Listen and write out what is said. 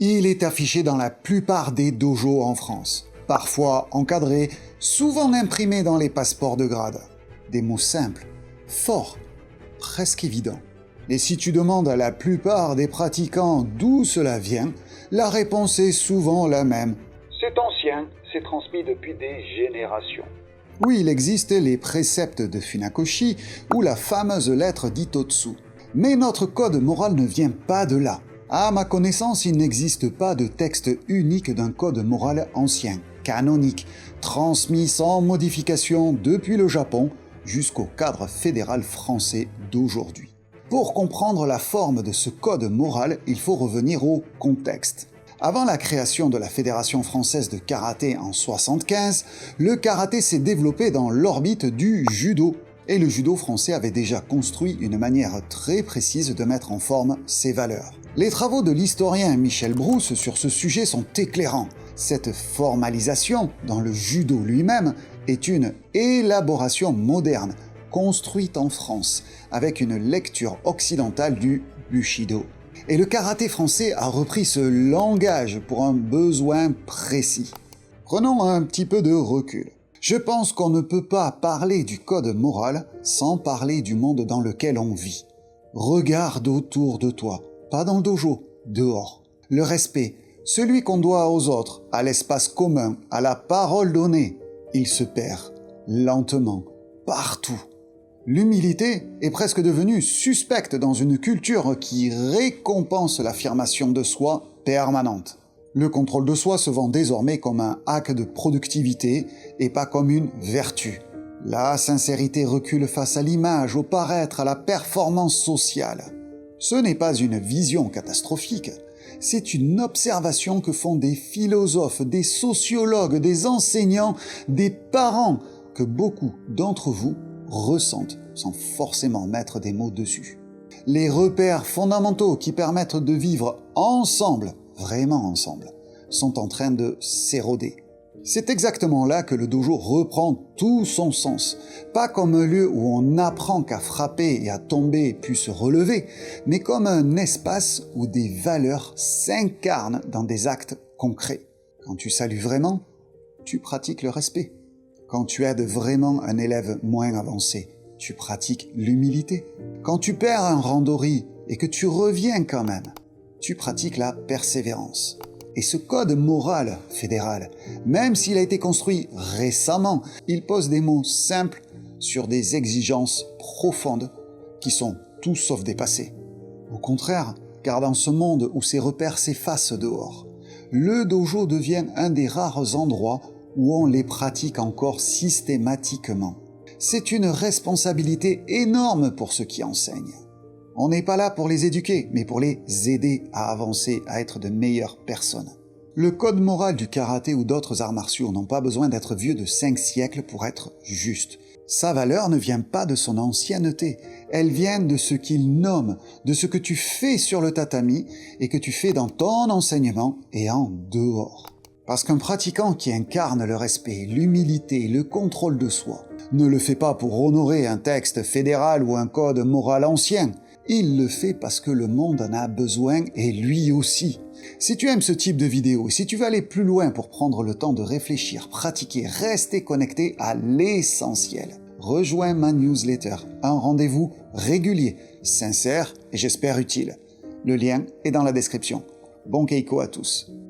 Il est affiché dans la plupart des dojos en France, parfois encadré, souvent imprimé dans les passeports de grade. Des mots simples, forts, presque évidents. Et si tu demandes à la plupart des pratiquants d'où cela vient, la réponse est souvent la même. C'est ancien, c'est transmis depuis des générations. Oui, il existe les préceptes de Funakoshi ou la fameuse lettre d'Itotsu. Mais notre code moral ne vient pas de là. À ma connaissance, il n'existe pas de texte unique d'un code moral ancien, canonique, transmis sans modification depuis le Japon jusqu'au cadre fédéral français d'aujourd'hui. Pour comprendre la forme de ce code moral, il faut revenir au contexte. Avant la création de la Fédération française de karaté en 1975, le karaté s'est développé dans l'orbite du judo. Et le judo français avait déjà construit une manière très précise de mettre en forme ses valeurs. Les travaux de l'historien Michel Brousse sur ce sujet sont éclairants. Cette formalisation dans le judo lui-même est une élaboration moderne, construite en France, avec une lecture occidentale du Bushido. Et le karaté français a repris ce langage pour un besoin précis. Prenons un petit peu de recul. Je pense qu'on ne peut pas parler du code moral sans parler du monde dans lequel on vit. Regarde autour de toi, pas dans le dojo, dehors. Le respect, celui qu'on doit aux autres, à l'espace commun, à la parole donnée, il se perd, lentement, partout. L'humilité est presque devenue suspecte dans une culture qui récompense l'affirmation de soi permanente. Le contrôle de soi se vend désormais comme un hack de productivité et pas comme une vertu. La sincérité recule face à l'image, au paraître, à la performance sociale. Ce n'est pas une vision catastrophique, c'est une observation que font des philosophes, des sociologues, des enseignants, des parents, que beaucoup d'entre vous ressentent sans forcément mettre des mots dessus. Les repères fondamentaux qui permettent de vivre ensemble, vraiment ensemble, sont en train de s'éroder. C'est exactement là que le dojo reprend tout son sens. Pas comme un lieu où on n'apprend qu'à frapper et à tomber puis se relever, mais comme un espace où des valeurs s'incarnent dans des actes concrets. Quand tu salues vraiment, tu pratiques le respect. Quand tu aides vraiment un élève moins avancé, tu pratiques l'humilité. Quand tu perds un randori et que tu reviens quand même, tu pratiques la persévérance. Et ce code moral fédéral, même s'il a été construit récemment, il pose des mots simples sur des exigences profondes qui sont tout sauf dépassées. Au contraire, car dans ce monde où ces repères s'effacent dehors, le dojo devient un des rares endroits où on les pratique encore systématiquement. C'est une responsabilité énorme pour ceux qui enseignent. On n'est pas là pour les éduquer, mais pour les aider à avancer, à être de meilleures personnes. Le code moral du karaté ou d'autres arts martiaux n'ont pas besoin d'être vieux de 5 siècles pour être juste. Sa valeur ne vient pas de son ancienneté, elle vient de ce qu'il nomme, de ce que tu fais sur le tatami et que tu fais dans ton enseignement et en dehors. Parce qu'un pratiquant qui incarne le respect, l'humilité, le contrôle de soi, ne le fait pas pour honorer un texte fédéral ou un code moral ancien. Il le fait parce que le monde en a besoin et lui aussi. Si tu aimes ce type de vidéo et si tu veux aller plus loin pour prendre le temps de réfléchir, pratiquer, rester connecté à l'essentiel, rejoins ma newsletter, un rendez-vous régulier, sincère et j'espère utile. Le lien est dans la description. Bon Keiko à tous.